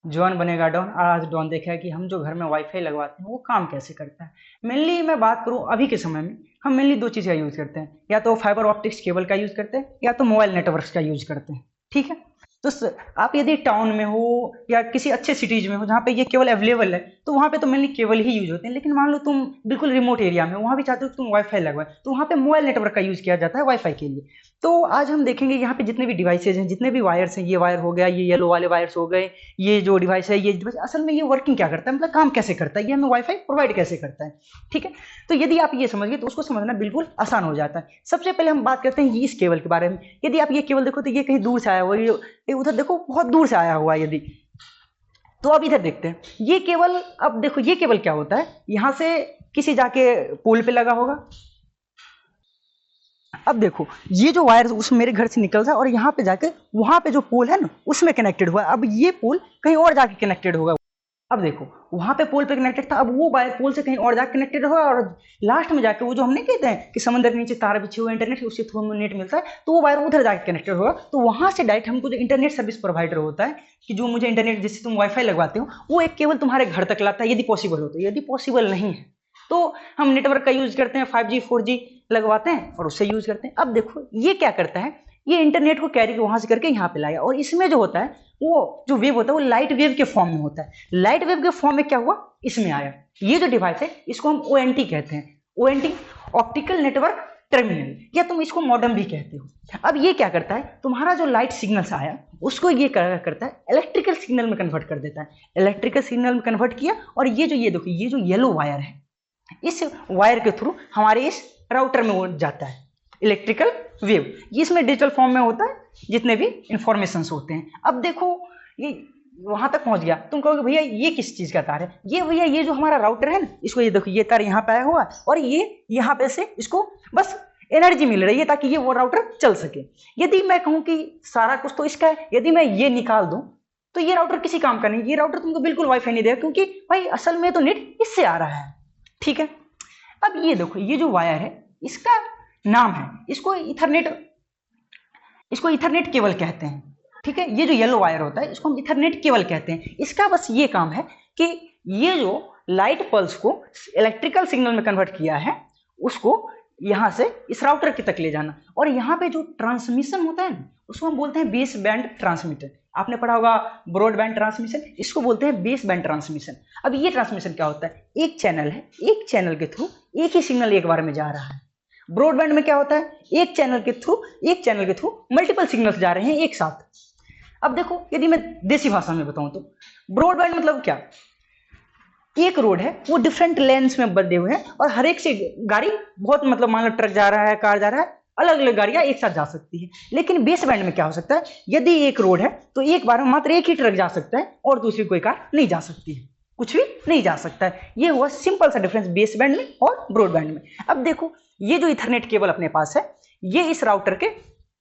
John बनेगा don. आज don देखा है कि हम जो घर में वाईफाई लगवाते हैं वो काम कैसे करता है। मेनली मैं बात करूं अभी के समय में, हम मेनली दो चीज़ें का यूज़ करते हैं, या तो फाइबर ऑप्टिक्स केबल का यूज़ करते हैं या तो मोबाइल नेटवर्क्स का यूज़ करते हैं। ठीक है। तो आप यदि टाउन में हो या किसी अच्छे सिटीज में हो जहाँ पे ये केवल अवेलेबल है, तो वहाँ पे तो मेनली केबल ही यूज होते हैं। लेकिन मान लो तुम बिल्कुल रिमोट एरिया में हो, वहाँ भी चाहते हो कि तुम वाईफाई लगवाए, तो वहाँ पे मोबाइल नेटवर्क का यूज किया जाता है वाईफाई के लिए। तो आज हम देखेंगे यहाँ पे जितने भी डिवाइसेज हैं, जितने भी वायर्स हैं, ये वायर हो गया, ये येलो वाले वायर्स हो गए, ये जो डिवाइस है, ये डिवाइस असल में ये वर्किंग क्या करता है, मतलब काम कैसे करता है, ये हमें वाईफाई प्रोवाइड कैसे करता है। ठीक है। तो यदि आप ये समझ गए तो उसको समझना बिल्कुल आसान हो जाता है। सबसे पहले हम बात करते हैं इस केबल के बारे में। यदि आप ये केबल देखो तो ये कहीं दूर से आया हुआ है, ये उधर देखो बहुत दूर से आया हुआ है। यदि तो अब इधर देखते हैं ये केबल। अब देखो ये केबल क्या होता है, यहां से किसी जाके पोल पे लगा होगा। अब देखो ये जो वायर उस मेरे घर से निकल रहा है और यहाँ पे जाके वहां पे जो पोल है ना उसमें कनेक्टेड हुआ है। अब ये पोल कहीं और जाके कनेक्टेड होगा। अब देखो वहां पे पोल पे कनेक्टेड था, अब वो वायर पोल से कहीं और जाके कनेक्टेड हुआ और लास्ट में जाके वो जो हमने कहते हैं कि समंदर के नीचे तार बिछे हुए इंटरनेट उससे थ्रू हमें नेट मिलता है, तो वो वायर उधर जाके कनेक्टेड होगा। तो वहां से डायरेक्ट हमको जो इंटरनेट सर्विस प्रोवाइडर होता है कि जो मुझे इंटरनेट जिससे तुम वाईफाई लगवाते हो, वो एक केवल तुम्हारे घर तक लाता है यदि पॉसिबल हो। तो यदि पॉसिबल नहीं है तो हम नेटवर्क का यूज करते हैं, 5G 4G लगवाते हैं और उससे यूज करते हैं। अब देखो ये क्या करता है, ये इंटरनेट को कैरी वहां से करके यहाँ पे लाएगा और इसमें जो होता है वो जो वेव होता है वो लाइट वेव के फॉर्म में होता है। लाइट वेव के फॉर्म में क्या हुआ, इसमें आया। ये जो डिवाइस है इसको हम ONT कहते हैं, ONT ऑप्टिकल नेटवर्क टर्मिनल, या तुम इसको मॉडेम भी कहते हो। अब ये क्या करता है, तुम्हारा जो लाइट सिग्नल आया उसको ये करता है इलेक्ट्रिकल सिग्नल में कन्वर्ट कर देता है। इलेक्ट्रिकल सिग्नल में कन्वर्ट किया और ये जो ये देखो ये जो येलो वायर है, इस वायर के थ्रू हमारे इस राउटर में वो जाता है इलेक्ट्रिकल वेव। ये इसमें डिजिटल फॉर्म में होता है जितने भी इंफॉर्मेशन होते हैं। अब देखो ये वहां तक पहुंच गया, तुम कहोगे भैया ये किस चीज का तार है, ये भैया ये जो हमारा राउटर है ना, इसको ये देखो ये तार यहाँ पे आया हुआ और ये यहाँ पे से इसको बस एनर्जी मिल रही है ताकि ये वो राउटर चल सके। यदि मैं कहूँ कि सारा कुछ तो इसका है, यदि मैं ये निकाल दूं तो ये राउटर किसी काम का नहीं, ये राउटर तुमको बिल्कुल वाईफाई नहीं देगा, क्योंकि भाई असल में तो नेट इससे आ रहा है। ठीक है। अब ये देखो ये जो वायर है इसका नाम है, इसको इथरनेट केबल कहते हैं। ठीक है। ये जो येलो वायर होता है इसको हम इथरनेट केबल कहते हैं। इसका बस ये काम है कि ये जो लाइट पल्स को इलेक्ट्रिकल सिग्नल में कन्वर्ट किया है उसको यहां से इस राउटर के तक ले जाना। और यहाँ पे जो ट्रांसमिशन होता है ना उसको हम बोलते हैं बेस बैंड ट्रांसमीटर। आपने पढ़ा होगा ब्रॉडबैंड ट्रांसमिशन, इसको बोलते हैं बेस बैंड ट्रांसमिशन। अब ये ट्रांसमिशन क्या होता है, एक चैनल है, एक चैनल के थ्रू एक ही सिग्नल एक बार में जा रहा है। ब्रॉडबैंड में क्या होता है, एक चैनल के थ्रू मल्टीपल सिग्नल्स जा रहे हैं एक साथ। अब देखो यदि मैं देसी भाषा में बताऊं तो ब्रॉडबैंड मतलब क्या, एक रोड है वो डिफरेंट लेन्स में बदले हुए हैं और हर एक से गाड़ी बहुत मतलब मान लो ट्रक जा रहा है, कार जा रहा है, अलग अलग गाड़ियां एक साथ जा सकती है। लेकिन बेस बैंड में क्या हो सकता है, यदि एक रोड है तो एक बार में मात्र एक ही ट्रक जा सकता है और दूसरी कोई कार नहीं जा सकती है, कुछ भी नहीं जा सकता है। ये हुआ सिंपल सा डिफरेंस बेस बैंड में और ब्रॉडबैंड में। अब देखो ये जो इथरनेट केबल अपने पास है ये इस राउटर के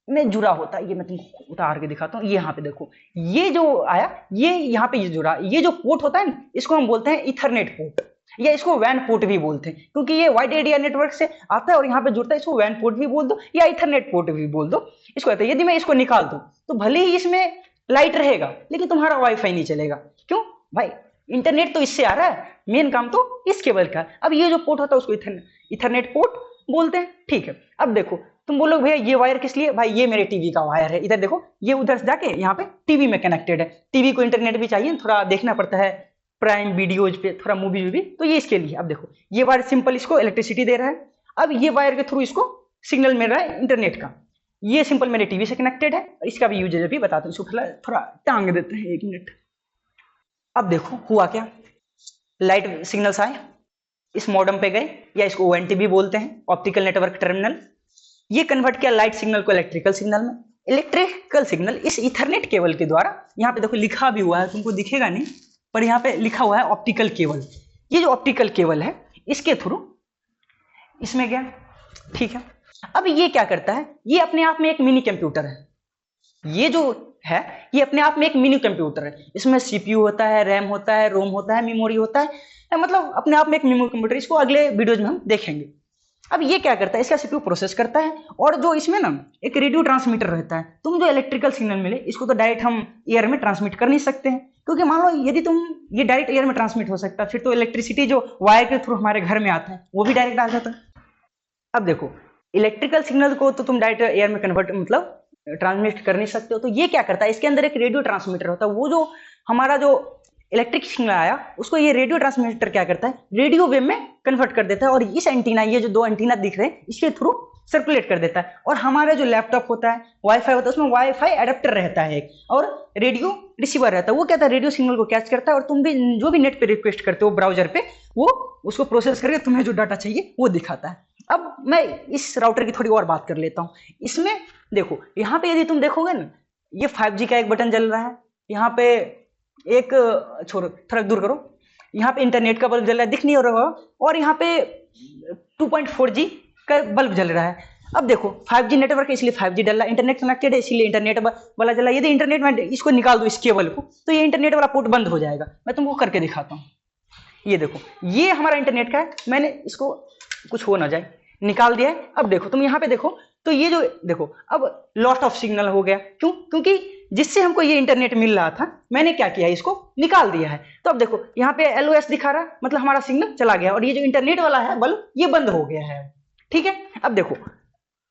में जुड़ा होता है। ये मैं तुमको उतार के दिखाता हूँ, ये यहाँ पे देखो ये जो आया ये यहाँ पे ये जुड़ा, ये जो पोर्ट होता है ना इसको हम बोलते हैं इथरनेट पोर्ट, या इसको वैन पोर्ट भी बोलते हैं, क्योंकि ये वाइड एरिया नेटवर्क से आता है और यहाँ पे जुड़ता है। इसको वैन पोर्ट भी बोल दो या इथरनेट पोर्ट भी बोल दो, इसको कहते हैं। यदि मैं इसको निकाल दूं तो भले ही इसमें लाइट रहेगा लेकिन तुम्हारा वाईफाई नहीं चलेगा। क्यों भाई, इंटरनेट तो इससे आ रहा है, मेन काम तो इस केबल का। अब ये जो पोर्ट होता है उसको इथरनेट पोर्ट बोलते हैं। ठीक है। अब देखो तुम बोलोगे भैया ये वायर किस लिए, भाई ये मेरे टीवी का वायर है। इधर देखो ये उधर से जाके यहाँ पे टीवी में कनेक्टेड है। टीवी को इंटरनेट भी चाहिए, थोड़ा देखना पड़ता है प्राइम वीडियोज पे, थोड़ा मूवीज भी, तो ये इसके लिए। अब देखो ये वायर सिंपल इसको इलेक्ट्रिसिटी दे रहा है। अब ये वायर के थ्रू इसको सिग्नल मिल रहा है इंटरनेट का। ये सिंपल मेरे टीवी से कनेक्टेड है। इसका भी यूजेज भी बताता हूँ, इसको थोड़ा टांग देते हैं, 1 मिनट। अब देखो हुआ क्या, लाइट सिग्नल्स आए, इस मॉडेम पे गए, या इसको ONT भी बोलते हैं, ऑप्टिकल नेटवर्क टर्मिनल। ये कन्वर्ट किया लाइट सिग्नल को इलेक्ट्रिकल सिग्नल में। इलेक्ट्रिकल सिग्नल इस इथरनेट केबल के द्वारा, यहाँ पे देखो लिखा भी हुआ है, तुमको दिखेगा नहीं पर यहाँ पे लिखा हुआ है ऑप्टिकल केबल। ये जो ऑप्टिकल केबल है इसके थ्रू इसमें गया। ठीक है। अब ये क्या करता है, ये अपने आप में एक मिनी कंप्यूटर है। ये जो है ये अपने आप में एक मिनी कंप्यूटर है। इसमें CPU होता है, रैम होता है, रोम होता है, मेमोरी होता है, मतलब अपने आप में एक मिनी कंप्यूटर। इसको अगले वीडियोज में हम देखेंगे। अब ये क्या करता है, इसका सीपीयू प्रोसेस करता है, और जो इसमें ना एक रेडियो ट्रांसमीटर रहता है, तुम जो इलेक्ट्रिकल सिग्नल मिले इसको तो डायरेक्ट हम एयर में ट्रांसमिट कर नहीं सकते हैं, क्योंकि मान लो यदि तुम ये डायरेक्ट एयर में ट्रांसमिट हो सकता है, फिर तो इलेक्ट्रिसिटी जो वायर के थ्रू हमारे घर में आता है वो भी डायरेक्ट आ जाता है। अब देखो, इलेक्ट्रिकल सिग्नल को तो तुम डायरेक्ट एयर में कन्वर्ट मतलब ट्रांसमिट कर नहीं सकते हो, तो ये क्या करता है, इसके अंदर एक रेडियो ट्रांसमीटर होता है, वो जो हमारा जो इलेक्ट्रिक सिग्नल आया उसको ये रेडियो ट्रांसमीटर क्या करता है, रेडियो वेव में कन्वर्ट कर देता है, और इस एंटीना, ये जो दो एंटीना दिख रहे हैं इसके थ्रू सर्कुलेट कर देता है। और हमारा जो लैपटॉप होता है, वाईफाई होता है, उसमें वाईफाई एडेप्टर रहता है एक, और रेडियो रिसीवर रहता है, वो क्या है, रेडियो सिग्नल को कैच करता है, और तुम भी जो भी नेट पे रिक्वेस्ट करते हो ब्राउजर पे, वो उसको प्रोसेस करके तुम्हें जो डाटा चाहिए वो दिखाता है। अब मैं इस राउटर की थोड़ी और बात कर लेता हूँ। इसमें देखो, यहाँ पे यदि तुम देखोगे ना, ये 5G का एक बटन जल रहा है, यहाँ पे एक छोड़ो, थोड़ा दूर करो, यहाँ पे इंटरनेट का बल्ब जल रहा है, दिख नहीं हो रहा, और यहाँ पे 2.4G का बल्ब जल रहा है। अब देखो 5G नेटवर्क है इसलिए 5G डल रहा है, इंटरनेट कनेक्टेड है इसलिए इंटरनेट वाला जल रहा है। यदि इंटरनेट में इसको निकाल दो, इस केबल को, तो ये इंटरनेट वाला पोर्ट बंद हो जाएगा। मैं तुमको करके दिखाता हूँ। ये देखो, ये हमारा इंटरनेट का है, मैंने इसको कुछ हो ना जाए निकाल दिया है। अब देखो तुम यहाँ पे देखो, तो ये जो देखो अब लॉस ऑफ सिग्नल हो गया, क्यों, क्योंकि जिससे हमको ये इंटरनेट मिल रहा था मैंने क्या किया, इसको निकाल दिया है। तो अब देखो यहाँ पे LOS दिखा रहा है, मतलब हमारा सिग्नल चला गया, और ये जो इंटरनेट वाला है बल्ब ये बंद हो गया है। ठीक है, अब देखो,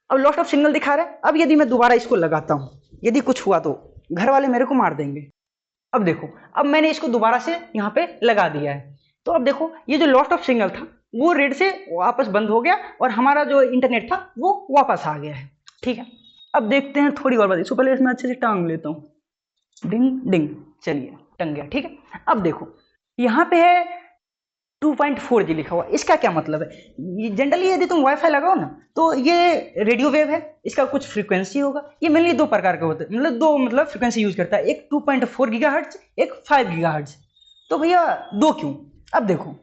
अब लॉस ऑफ सिग्नल दिखा रहा है। अब यदि मैं दोबारा इसको लगाता हूं, यदि कुछ हुआ तो घर वाले मेरे को मार देंगे। अब देखो, अब मैंने इसको दोबारा से यहाँ पे लगा दिया है, तो अब देखो ये जो लॉस ऑफ सिग्नल था वो रेड से वापस बंद हो गया, और हमारा जो इंटरनेट था वो वापस आ गया है। ठीक है, अब देखते हैं थोड़ी और बात, इसको पहले इसमें अच्छे से टांग लेता हूँ, डिंग डिंग, चलिए टंग गया। ठीक है, अब देखो यहाँ पे है 2.4G लिखा हुआ, इसका क्या मतलब है, जनरली यदि तुम वाईफाई लगाओ ना तो ये रेडियो वेव है, इसका कुछ फ्रीक्वेंसी होगा। ये मेनली दो प्रकार के होते हैं, मतलब दो मतलब फ्रीक्वेंसी यूज करता है, एक 2.4 गीगाहर्ट्ज, एक 5 गीगाहर्ट्ज। तो भैया दो क्यों, अब देखो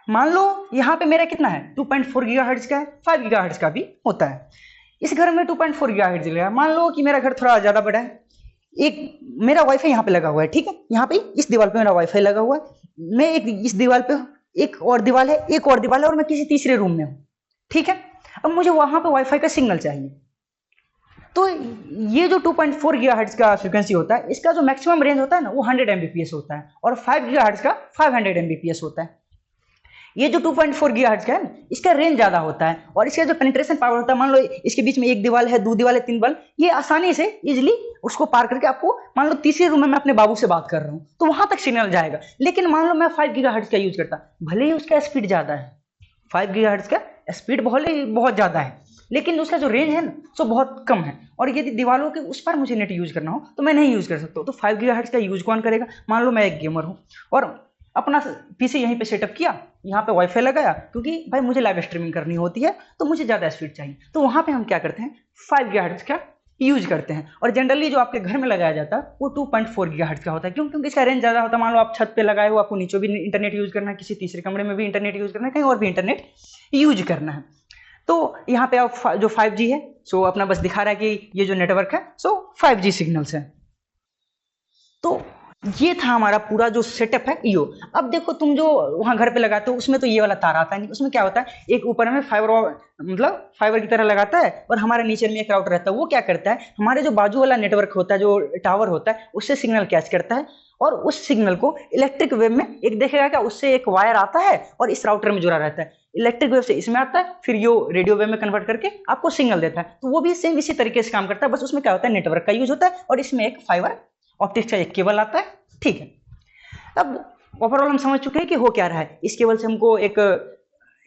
मान लो यहाँ पे मेरा कितना है, 2.4 गीगाहर्ट्ज का है, 5 गीगाहर्ट्ज का भी होता है। इस घर में 2.4 गीगाहर्ट्ज लगा, मान लो कि मेरा घर थोड़ा ज्यादा बड़ा है, एक मेरा वाईफाई यहाँ पे लगा हुआ है। ठीक है, यहाँ पे इस दीवार पे मेरा वाईफाई लगा हुआ है, मैं एक इस दीवार पे, एक और दीवार है, एक और दीवार है, और मैं किसी तीसरे रूम में हूँ। ठीक है, अब मुझे वहां पे वाईफाई का सिग्नल चाहिए। तो ये जो 2.4 गीगाहर्ट्ज का फ्रीक्वेंसी होता है, इसका जो मैक्सिमम रेंज होता है ना वो 100 Mbps होता है, और 5 गीगाहर्ट्ज का 500 Mbps होता है। ये जो 2.4 गीगाहर्ट्ज का है इसका रेंज ज्यादा होता है, और इसका जो पेनिट्रेशन पावर होता है, मान लो इसके बीच में एक दीवार है, दो दीवार है, तीन दीवार, ये आसानी से इजिली उसको पार करके आपको, मान लो तीसरे रूम में मैं अपने बाबू से बात कर रहा हूँ तो वहां तक सिग्नल जाएगा। लेकिन मान लो मैं 5 गीगाहर्ट्ज का यूज करता, भले ही उसका स्पीड ज्यादा है, 5 गीगाहर्ट्ज का स्पीड बहुत ज्यादा है, लेकिन उसका जो रेंज है ना सो बहुत कम है, और यदि दीवारों के उस पर मुझे नेट यूज करना हो तो मैं नहीं यूज कर सकता। तो 5 गीगाहर्ट्ज का यूज कौन करेगा, मान लो मैं एक गेमर हूँ और अपना पीसी यहीं पे सेटअप किया, यहाँ पे वाईफाई लगाया, क्योंकि भाई मुझे लाइव स्ट्रीमिंग करनी होती है तो मुझे ज्यादा स्पीड चाहिए, तो वहां पे हम क्या करते हैं, 5 गीगाहर्ट्ज का यूज करते हैं। और जनरली जो आपके घर में लगाया जाता है वो 2.4 गीगाहर्ट्ज का होता है, क्यों, क्योंकि इसका रेंज ज्यादा होता है। मान लो आप छत पे लगाए हो, आपको नीचे भी इंटरनेट यूज करना है, किसी तीसरे कमरे में भी इंटरनेट यूज करना है, कहीं और भी इंटरनेट यूज करना है, तो यहाँ पे आप जो 5G है सो अपना बस दिखा रहा है कि ये जो नेटवर्क है सो 5G सिग्नल्स है। तो ये था हमारा पूरा जो सेटअप है यो। अब देखो तुम जो वहां घर पे लगाते हो उसमें तो ये वाला तार आता है नहीं, उसमें क्या होता है, एक ऊपर में मतलब फाइबर की तरह लगाता है, और हमारे नीचे में एक राउटर रहता है, वो क्या करता है, हमारे जो बाजू वाला नेटवर्क होता है, जो टावर होता है, उससे सिग्नल कैच करता है, और उस सिग्नल को इलेक्ट्रिक वेव में एक देखेगा क्या, उससे एक वायर आता है और इस राउटर में जुड़ा रहता है, इलेक्ट्रिक वेव से इसमें आता है, फिर ये रेडियो वेव में कन्वर्ट करके आपको सिग्नल देता है। तो वो भी सेम इसी तरीके से काम करता है, बस उसमें क्या होता है, नेटवर्क का यूज होता है, और इसमें एक फाइबर ऑप्टिक्स का एक केबल आता है। ठीक है, अब ओवरऑल हम समझ चुके हैं कि हो क्या रहा है, इस केबल से हमको एक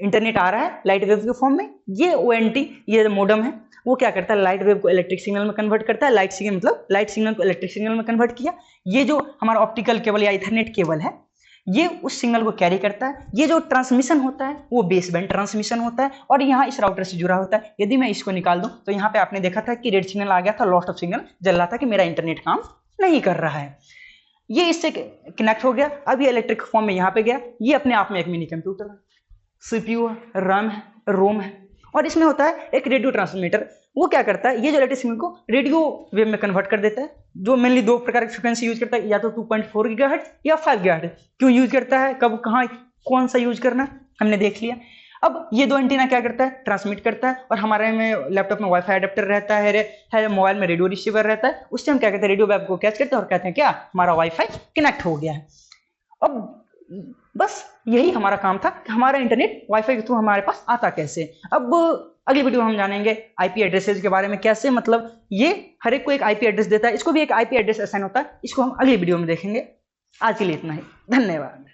इंटरनेट आ रहा है लाइट वेव के फॉर्म में। ये ONT, ये मोडम है, वो क्या करता है, लाइट वेव को इलेक्ट्रिक सिग्नल में कन्वर्ट करता है, लाइट सिग्नल मतलब लाइट सिग्नल को इलेक्ट्रिक सिग्नल में कन्वर्ट किया। ये जो हमारा ऑप्टिकल केबल या इथरनेट केबल है ये उस सिग्नल को कैरी करता है। ये जो ट्रांसमिशन होता है वो बेस बैंड ट्रांसमिशन होता है, और यहाँ इस राउटर से जुड़ा होता है। यदि मैं इसको निकाल दूं तो यहाँ पे आपने देखा था कि रेड सिग्नल आ गया था, लॉस्ट ऑफ सिग्नल जल रहा था कि मेरा इंटरनेट काम नहीं कर रहा है। ये इससे कनेक्ट हो गया, अब ये इलेक्ट्रिक फॉर्म में यहाँ पे गया। ये अपने आप में एक मिनी कंप्यूटर है, CPU है, RAM है, रोम है, और इसमें होता है एक रेडियो ट्रांसमीटर। वो क्या करता है, ये जो इलेक्ट्रिक सिग्नल को रेडियो वेव में कन्वर्ट कर देता है, जो मेनली दो प्रकार की फ्रीक्वेंसी यूज करता है, या तो 2.4 गीगाहर्ट्ज या 5 गीगाहर्ट्ज। क्यों यूज करता है, कब, कहाँ, कौन सा यूज करना, हमने देख लिया। अब ये दो एंटीना क्या करता है, ट्रांसमिट करता है, और हमारे में लैपटॉप में वाईफाई अडेप्टर रहता है मोबाइल में रेडियो रिसीवर रहता है, उससे हम क्या कहते हैं, रेडियो वेव को कैच करते हैं और कहते हैं क्या, हमारा वाईफाई कनेक्ट हो गया है। अब बस यही हमारा काम था कि हमारा इंटरनेट वाईफाई के थ्रू हमारे पास आता कैसे। अब अगली वीडियो में हम जानेंगे आईपी एड्रेसेस के बारे में, कैसे मतलब ये हर एक को एक आईपी एड्रेस देता है, इसको भी एक आईपी एड्रेस असाइन होता है, इसको हम अगली वीडियो में देखेंगे। आज के लिए इतना ही, धन्यवाद।